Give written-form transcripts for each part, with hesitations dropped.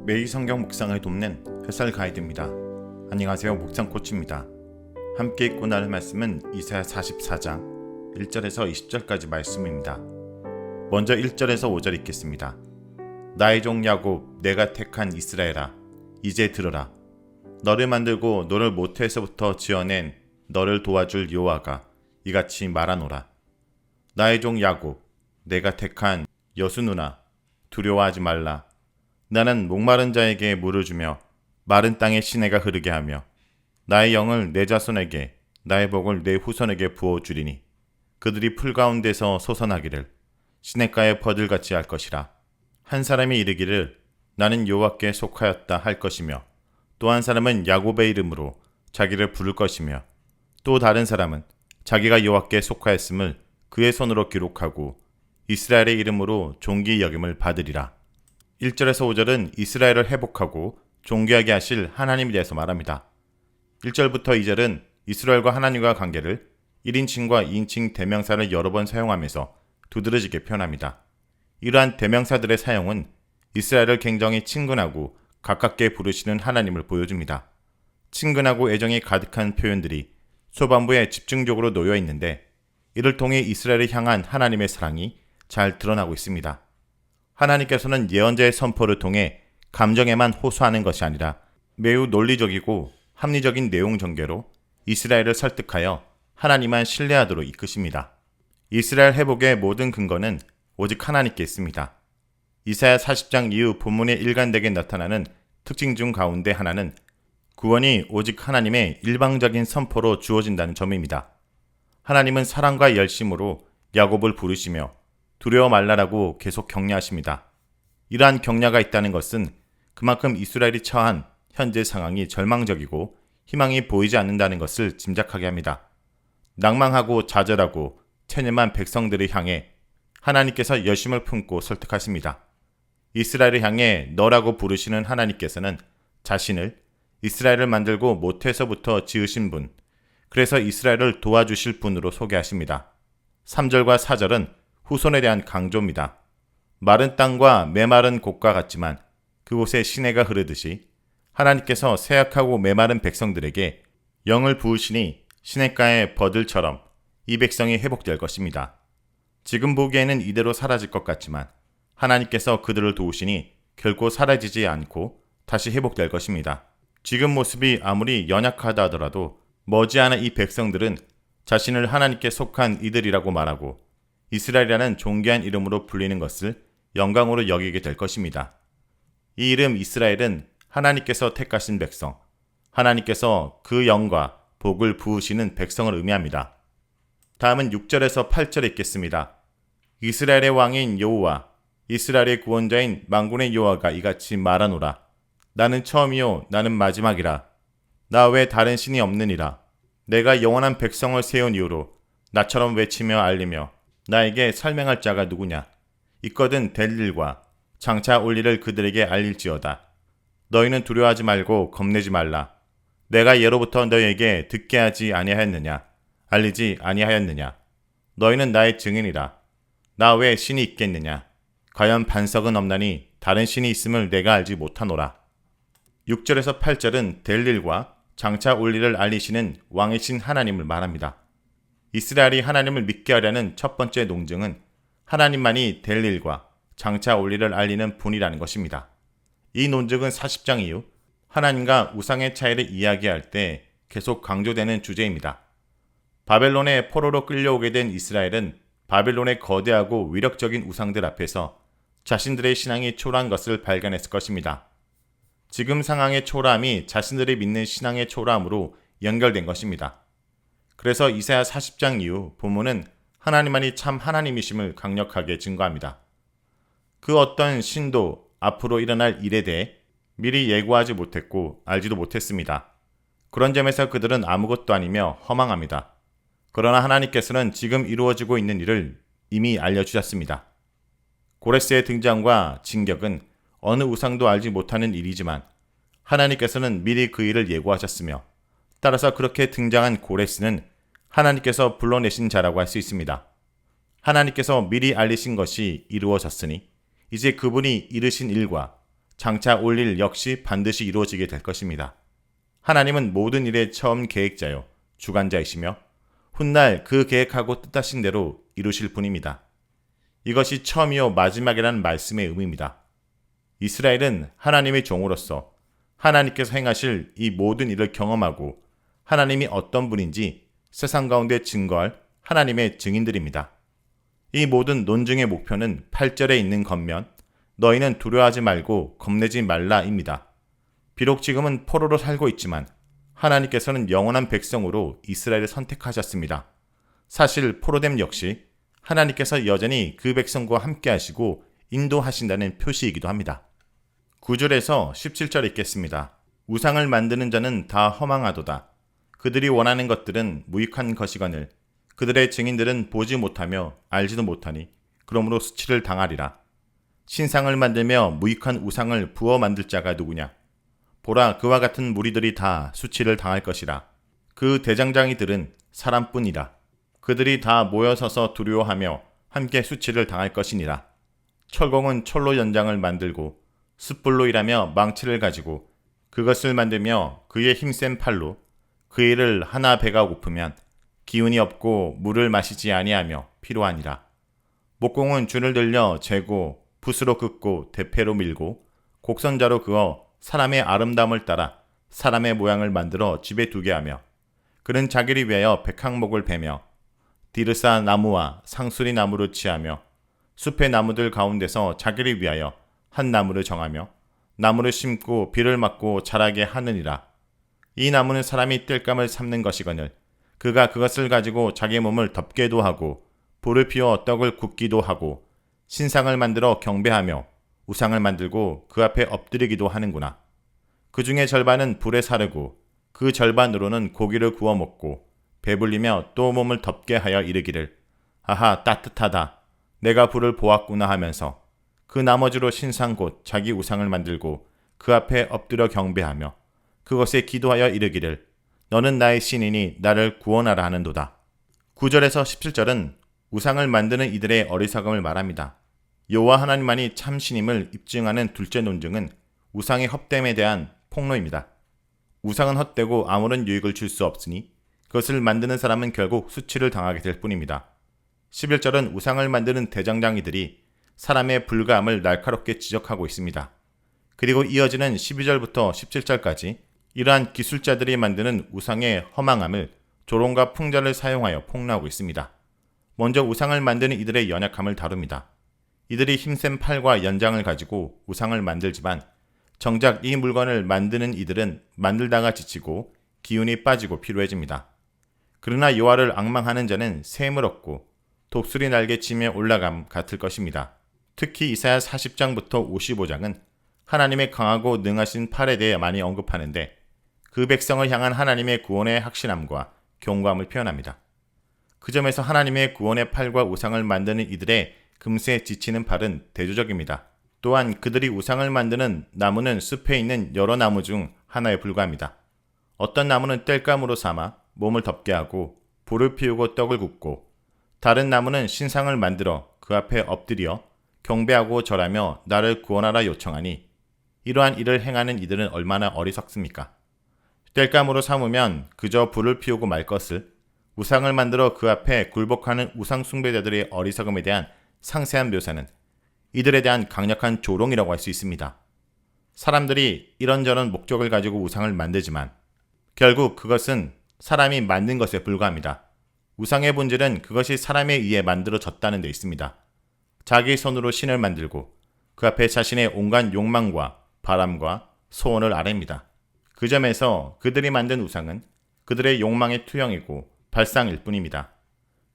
매일 성경 묵상을 돕는 햇살 가이드입니다. 안녕하세요. 묵상 코치입니다. 함께 읽고 나눌 말씀은 이사야 44장 1절에서 20절까지 말씀입니다. 먼저 1절에서 5절 읽겠습니다. 나의 종 야곱, 내가 택한 이스라엘아, 이제 들으라. 너를 만들고 너를 모태에서부터 지어낸 너를 도와줄 여호와가 이같이 말하노라. 나의 종 야곱, 내가 택한 여수 누나, 두려워하지 말라. 나는 목마른 자에게 물을 주며 마른 땅에 시내가 흐르게 하며 나의 영을 내 자손에게 나의 복을 내 후손에게 부어주리니 그들이 풀 가운데서 솟아나기를 시냇가에 버들같이 할 것이라. 한 사람이 이르기를 나는 여호와께 속하였다 할 것이며 또 한 사람은 야곱의 이름으로 자기를 부를 것이며 또 다른 사람은 자기가 여호와께 속하였음을 그의 손으로 기록하고 이스라엘의 이름으로 존귀 여김을 받으리라. 1절에서 5절은 이스라엘을 회복하고 존귀하게 하실 하나님에 대해서 말합니다. 1절부터 2절은 이스라엘과 하나님과 관계를 1인칭과 2인칭 대명사를 여러 번 사용하면서 두드러지게 표현합니다. 이러한 대명사들의 사용은 이스라엘을 굉장히 친근하고 가깝게 부르시는 하나님을 보여줍니다. 친근하고 애정이 가득한 표현들이 초반부에 집중적으로 놓여 있는데 이를 통해 이스라엘을 향한 하나님의 사랑이 잘 드러나고 있습니다. 하나님께서는 예언자의 선포를 통해 감정에만 호소하는 것이 아니라 매우 논리적이고 합리적인 내용 전개로 이스라엘을 설득하여 하나님만 신뢰하도록 이끄십니다. 이스라엘 회복의 모든 근거는 오직 하나님께 있습니다. 이사야 40장 이후 본문에 일관되게 나타나는 특징 중 가운데 하나는 구원이 오직 하나님의 일방적인 선포로 주어진다는 점입니다. 하나님은 사랑과 열심으로 야곱을 부르시며 두려워 말라라고 계속 격려하십니다. 이러한 격려가 있다는 것은 그만큼 이스라엘이 처한 현재 상황이 절망적이고 희망이 보이지 않는다는 것을 짐작하게 합니다. 낭망하고 좌절하고 체념한 백성들을 향해 하나님께서 열심을 품고 설득하십니다. 이스라엘을 향해 너라고 부르시는 하나님께서는 자신을 이스라엘을 만들고 모태에서부터 지으신 분, 그래서 이스라엘을 도와주실 분으로 소개하십니다. 3절과 4절은 후손에 대한 강조입니다. 마른 땅과 메마른 곳과 같지만 그곳에 시내가 흐르듯이 하나님께서 쇠약하고 메마른 백성들에게 영을 부으시니 시냇가의 버들처럼 이 백성이 회복될 것입니다. 지금 보기에는 이대로 사라질 것 같지만 하나님께서 그들을 도우시니 결코 사라지지 않고 다시 회복될 것입니다. 지금 모습이 아무리 연약하다 하더라도 머지않아 이 백성들은 자신을 하나님께 속한 이들이라고 말하고 이스라엘이라는 존귀한 이름으로 불리는 것을 영광으로 여기게 될 것입니다. 이 이름 이스라엘은 하나님께서 택하신 백성, 하나님께서 그 영과 복을 부으시는 백성을 의미합니다. 다음은 6절에서 8절에 읽겠습니다. 이스라엘의 왕인 여호와, 이스라엘의 구원자인 만군의 여호와가 이같이 말하노라. 나는 처음이요 나는 마지막이라. 나 외 다른 신이 없느니라. 내가 영원한 백성을 세운 이후로 나처럼 외치며 알리며 나에게 설명할 자가 누구냐? 있거든 될 일과 장차 올 일을 그들에게 알릴지어다. 너희는 두려워하지 말고 겁내지 말라. 내가 예로부터 너희에게 듣게 하지 아니하였느냐? 알리지 아니하였느냐? 너희는 나의 증인이라. 나 외 신이 있겠느냐? 과연 반석은 없나니 다른 신이 있음을 내가 알지 못하노라. 6절에서 8절은 될 일과 장차 올 일을 알리시는 왕이신 하나님을 말합니다. 이스라엘이 하나님을 믿게 하려는 첫 번째 논증은 하나님만이 될 일과 장차 올 일을 알리는 분이라는 것입니다. 이 논증은 40장 이후 하나님과 우상의 차이를 이야기할 때 계속 강조되는 주제입니다. 바벨론의 포로로 끌려오게 된 이스라엘은 바벨론의 거대하고 위력적인 우상들 앞에서 자신들의 신앙이 초라한 것을 발견했을 것입니다. 지금 상황의 초라함이 자신들이 믿는 신앙의 초라함으로 연결된 것입니다. 그래서 이사야 40장 이후 본문은 하나님만이 참 하나님이심을 강력하게 증거합니다. 그 어떤 신도 앞으로 일어날 일에 대해 미리 예고하지 못했고 알지도 못했습니다. 그런 점에서 그들은 아무것도 아니며 허망합니다. 그러나 하나님께서는 지금 이루어지고 있는 일을 이미 알려주셨습니다. 고레스의 등장과 진격은 어느 우상도 알지 못하는 일이지만 하나님께서는 미리 그 일을 예고하셨으며 따라서 그렇게 등장한 고레스는 하나님께서 불러내신 자라고 할 수 있습니다. 하나님께서 미리 알리신 것이 이루어졌으니 이제 그분이 이르신 일과 장차 올 일 역시 반드시 이루어지게 될 것입니다. 하나님은 모든 일의 처음 계획자요, 주관자이시며 훗날 그 계획하고 뜻하신 대로 이루실 분입니다. 이것이 처음이요 마지막이라는 말씀의 의미입니다. 이스라엘은 하나님의 종으로서 하나님께서 행하실 이 모든 일을 경험하고 하나님이 어떤 분인지 세상 가운데 증거할 하나님의 증인들입니다. 이 모든 논증의 목표는 8절에 있는 겉면 너희는 두려워하지 말고 겁내지 말라입니다. 비록 지금은 포로로 살고 있지만 하나님께서는 영원한 백성으로 이스라엘을 선택하셨습니다. 사실 포로됨 역시 하나님께서 여전히 그 백성과 함께 하시고 인도하신다는 표시이기도 합니다. 9절에서 17절 읽겠습니다. 우상을 만드는 자는 다 허망하도다. 그들이 원하는 것들은 무익한 것이거늘 그들의 증인들은 보지 못하며 알지도 못하니 그러므로 수치를 당하리라. 신상을 만들며 무익한 우상을 부어 만들 자가 누구냐? 보라, 그와 같은 무리들이 다 수치를 당할 것이라. 그 대장장이들은 사람뿐이라. 그들이 다 모여서서 두려워하며 함께 수치를 당할 것이니라. 철공은 철로 연장을 만들고 숯불로 일하며 망치를 가지고 그것을 만들며 그의 힘센 팔로 그 일을 하나 배가 고프면 기운이 없고 물을 마시지 아니하며 피로하니라. 목공은 줄을 들려 재고 붓으로 긋고 대패로 밀고 곡선자로 그어 사람의 아름다움을 따라 사람의 모양을 만들어 집에 두게 하며 그는 자기를 위하여 백항목을 베며 디르사 나무와 상수리 나무를 취하며 숲의 나무들 가운데서 자기를 위하여 한 나무를 정하며 나무를 심고 비를 맞고 자라게 하느니라. 이 나무는 사람이 땔감을 삼는 것이거늘 그가 그것을 가지고 자기 몸을 덮게도 하고 불을 피워 떡을 굽기도 하고 신상을 만들어 경배하며 우상을 만들고 그 앞에 엎드리기도 하는구나. 그 중에 절반은 불에 사르고 그 절반으로는 고기를 구워 먹고 배불리며 또 몸을 덮게 하여 이르기를 아하 따뜻하다 내가 불을 보았구나 하면서 그 나머지로 신상 곧 자기 우상을 만들고 그 앞에 엎드려 경배하며 그것에 기도하여 이르기를 너는 나의 신이니 나를 구원하라 하는도다. 9절에서 17절은 우상을 만드는 이들의 어리석음을 말합니다. 여호와 하나님만이 참 신임을 입증하는 둘째 논증은 우상의 헛됨에 대한 폭로입니다. 우상은 헛되고 아무런 유익을 줄 수 없으니 그것을 만드는 사람은 결국 수치를 당하게 될 뿐입니다. 11절은 우상을 만드는 대장장이들이 사람의 불가함을 날카롭게 지적하고 있습니다. 그리고 이어지는 12절부터 17절까지 이러한 기술자들이 만드는 우상의 허망함을 조롱과 풍자를 사용하여 폭로하고 있습니다. 먼저 우상을 만드는 이들의 연약함을 다룹니다. 이들이 힘센 팔과 연장을 가지고 우상을 만들지만 정작 이 물건을 만드는 이들은 만들다가 지치고 기운이 빠지고 피로해집니다. 그러나 여호와를 앙망하는 자는 샘을 얻고 독수리 날개치며 올라감 같을 것입니다. 특히 이사야 40장부터 55장은 하나님의 강하고 능하신 팔에 대해 많이 언급하는데 그 백성을 향한 하나님의 구원의 확신함과 경고함을 표현합니다. 그 점에서 하나님의 구원의 팔과 우상을 만드는 이들의 금세 지치는 팔은 대조적입니다. 또한 그들이 우상을 만드는 나무는 숲에 있는 여러 나무 중 하나에 불과합니다. 어떤 나무는 땔감으로 삼아 몸을 덮게 하고 불을 피우고 떡을 굽고 다른 나무는 신상을 만들어 그 앞에 엎드려 경배하고 절하며 나를 구원하라 요청하니 이러한 일을 행하는 이들은 얼마나 어리석습니까? 땔감으로 삼으면 그저 불을 피우고 말 것을 우상을 만들어 그 앞에 굴복하는 우상 숭배자들의 어리석음에 대한 상세한 묘사는 이들에 대한 강력한 조롱이라고 할 수 있습니다. 사람들이 이런저런 목적을 가지고 우상을 만들지만 결국 그것은 사람이 만든 것에 불과합니다. 우상의 본질은 그것이 사람에 의해 만들어졌다는 데 있습니다. 자기 손으로 신을 만들고 그 앞에 자신의 온갖 욕망과 바람과 소원을 아뢰입니다. 그 점에서 그들이 만든 우상은 그들의 욕망의 투영이고 발상일 뿐입니다.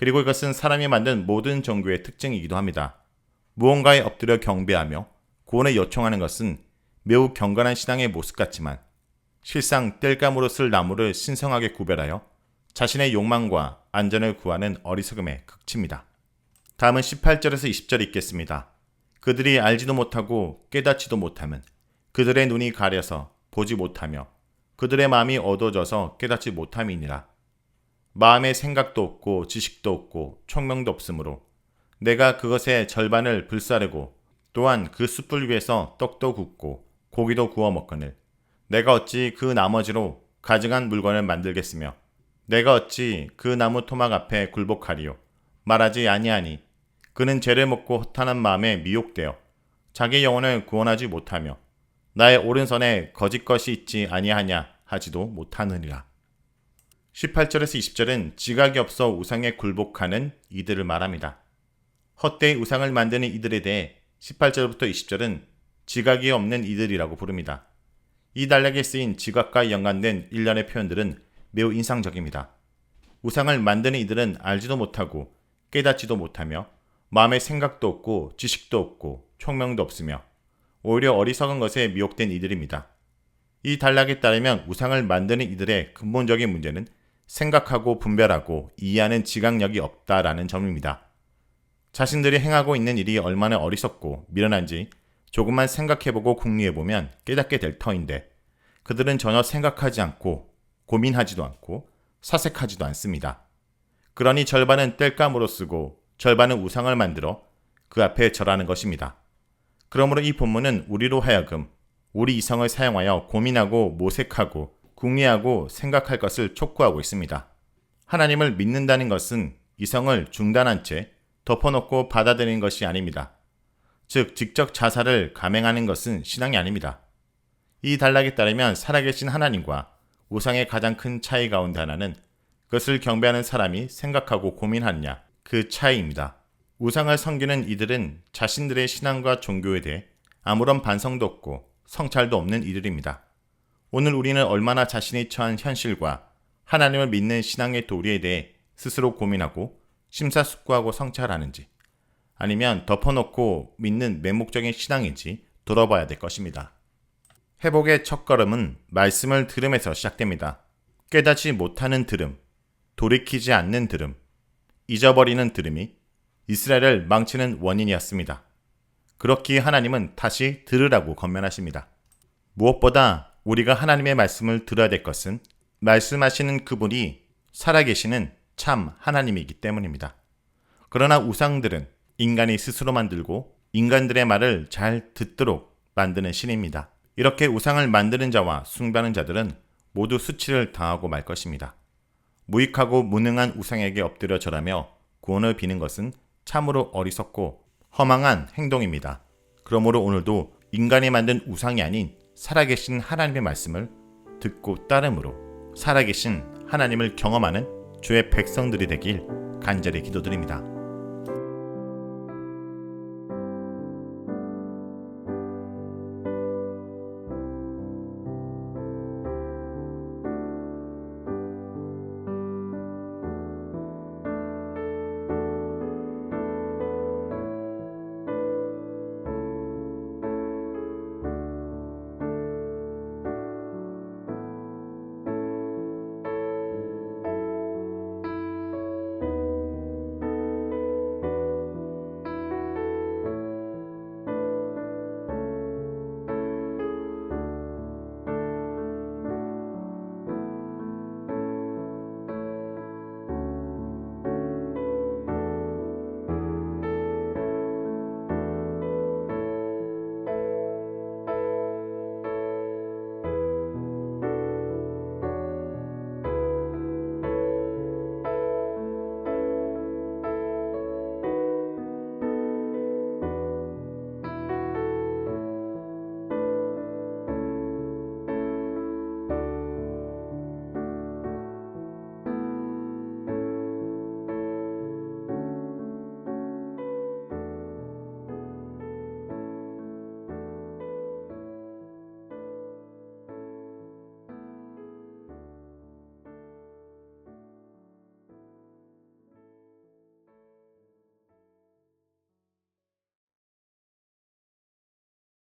그리고 이것은 사람이 만든 모든 종교의 특징이기도 합니다. 무언가에 엎드려 경배하며 구원을 요청하는 것은 매우 경건한 신앙의 모습 같지만 실상 땔감으로 쓸 나무를 신성하게 구별하여 자신의 욕망과 안전을 구하는 어리석음의 극치입니다. 다음은 18절에서 20절 읽겠습니다. 그들이 알지도 못하고 깨닫지도 못함은 그들의 눈이 가려서 보지 못하며 그들의 마음이 어두워져서 깨닫지 못함이니라. 마음의 생각도 없고 지식도 없고 총명도 없으므로 내가 그것의 절반을 불사르고 또한 그 숯불 위에서 떡도 굽고 고기도 구워 먹거늘 내가 어찌 그 나머지로 가증한 물건을 만들겠으며 내가 어찌 그 나무 토막 앞에 굴복하리요. 말하지 아니하니 그는 죄를 먹고 허탄한 마음에 미혹되어 자기 영혼을 구원하지 못하며 나의 오른손에 거짓 것이 있지 아니하냐 하지도 못하느니라. 18절에서 20절은 지각이 없어 우상에 굴복하는 이들을 말합니다. 헛되이 우상을 만드는 이들에 대해 18절부터 20절은 지각이 없는 이들이라고 부릅니다. 이 단락에 쓰인 지각과 연관된 일련의 표현들은 매우 인상적입니다. 우상을 만드는 이들은 알지도 못하고 깨닫지도 못하며 마음의 생각도 없고 지식도 없고 총명도 없으며 오히려 어리석은 것에 미혹된 이들입니다. 이 단락에 따르면 우상을 만드는 이들의 근본적인 문제는 생각하고 분별하고 이해하는 지각력이 없다라는 점입니다. 자신들이 행하고 있는 일이 얼마나 어리석고 미련한지 조금만 생각해보고 궁리해보면 깨닫게 될 터인데 그들은 전혀 생각하지 않고 고민하지도 않고 사색하지도 않습니다. 그러니 절반은 땔감으로 쓰고 절반은 우상을 만들어 그 앞에 절하는 것입니다. 그러므로 이 본문은 우리로 하여금 우리 이성을 사용하여 고민하고 모색하고 궁리하고 생각할 것을 촉구하고 있습니다. 하나님을 믿는다는 것은 이성을 중단한 채 덮어놓고 받아들이는 것이 아닙니다. 즉 직접 자살을 감행하는 것은 신앙이 아닙니다. 이 단락에 따르면 살아계신 하나님과 우상의 가장 큰 차이 가운데 하나는 그것을 경배하는 사람이 생각하고 고민하느냐 그 차이입니다. 우상을 섬기는 이들은 자신들의 신앙과 종교에 대해 아무런 반성도 없고 성찰도 없는 이들입니다. 오늘 우리는 얼마나 자신이 처한 현실과 하나님을 믿는 신앙의 도리에 대해 스스로 고민하고 심사숙고하고 성찰하는지 아니면 덮어놓고 믿는 맹목적인 신앙인지 돌아봐야 될 것입니다. 회복의 첫걸음은 말씀을 들음에서 시작됩니다. 깨닫지 못하는 들음, 돌이키지 않는 들음, 잊어버리는 들음이 이스라엘을 망치는 원인이었습니다. 그렇기에 하나님은 다시 들으라고 권면하십니다. 무엇보다 우리가 하나님의 말씀을 들어야 될 것은 말씀하시는 그분이 살아계시는 참 하나님이기 때문입니다. 그러나 우상들은 인간이 스스로 만들고 인간들의 말을 잘 듣도록 만드는 신입니다. 이렇게 우상을 만드는 자와 숭배하는 자들은 모두 수치를 당하고 말 것입니다. 무익하고 무능한 우상에게 엎드려 절하며 구원을 비는 것은 참으로 어리석고 허망한 행동입니다. 그러므로 오늘도 인간이 만든 우상이 아닌 살아계신 하나님의 말씀을 듣고 따름으로 살아계신 하나님을 경험하는 주의 백성들이 되길 간절히 기도드립니다.